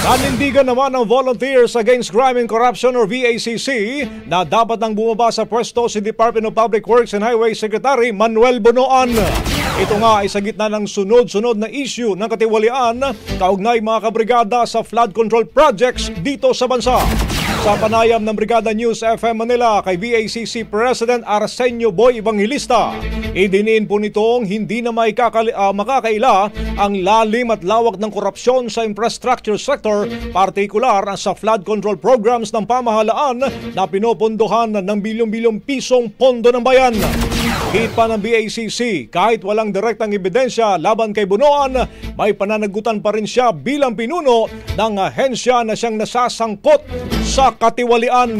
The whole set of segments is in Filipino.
Nanindigan naman ng Volunteers Against Crime and Corruption or VACC na dapat nang bumaba sa pwesto si Department of Public Works and Highway Secretary Manuel Bonoan. Ito nga ay sa gitna ng sunod-sunod na issue ng katiwalian kaugnay mga kabrigada sa flood control projects dito sa bansa. Sa panayam ng Brigada News FM Manila kay VACC President Arsenio Boy Evangelista, idiniin po nitong hindi na makakaila ang lalim at lawak ng korupsyon sa infrastructure sector, partikular sa flood control programs ng pamahalaan na pinopondohan ng bilyong-bilyong pisong pondo ng bayan. Hit pa ng VACC, kahit walang direktang ebidensya laban kay Bonoan, may pananagutan pa rin siya bilang pinuno ng ahensya na siyang nasasangkot sa katiwalian.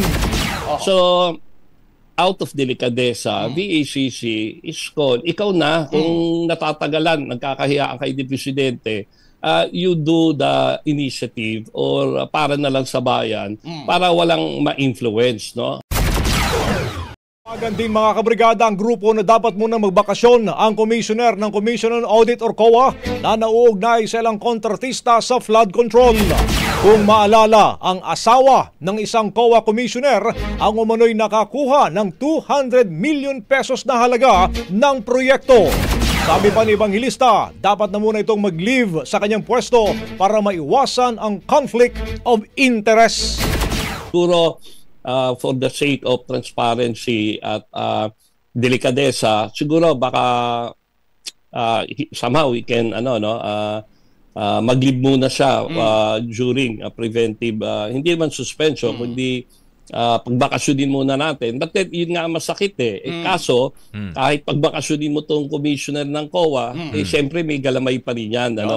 So, out of delicadeza, VACC is called, ikaw na, kung natatagalan, nagkakahiyaan kay Presidente, you do the initiative or para na lang sa bayan, para walang ma-influence, no? Magandang mga kabrigada, ang grupo na dapat munang magbakasyon ang Commissioner ng Commission on Audit or COA na nauugnay sa ilang kontratista sa flood control. Kung maalala, ang asawa ng isang COA Commissioner ang umano'y nakakuha ng 200 million pesos na halaga ng proyekto. Sabi pa ni Evangelista, dapat na muna itong mag-leave sa kanyang pwesto para maiwasan ang conflict of interest. Puro for the sake of transparency at delikadesa, siguro baka somehow we can mag-leave muna siya during preventive, hindi man suspension, kundi pagbakasyonin muna natin. But then, yun nga masakit kaso, kahit pagbakasyonin mo tong commissioner ng COA, siyempre may galamay pa rin yan. Ano?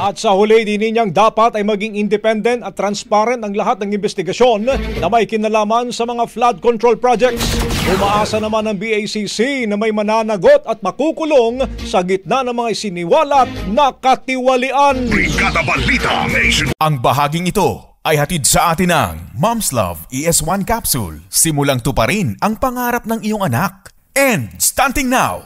At sa huli, din niyang dapat ay maging independent at transparent ang lahat ng investigasyon na may kinalaman sa mga flood control projects. Umaasa naman ng VACC na may mananagot at makukulong sa gitna ng mga isiniwalat na katiwalian. Brigada Balita Nation. Ang bahaging ito ay hatid sa atin ng Mom's Love ES1 Capsule. Simulang tuparin ang pangarap ng iyong anak. And starting now,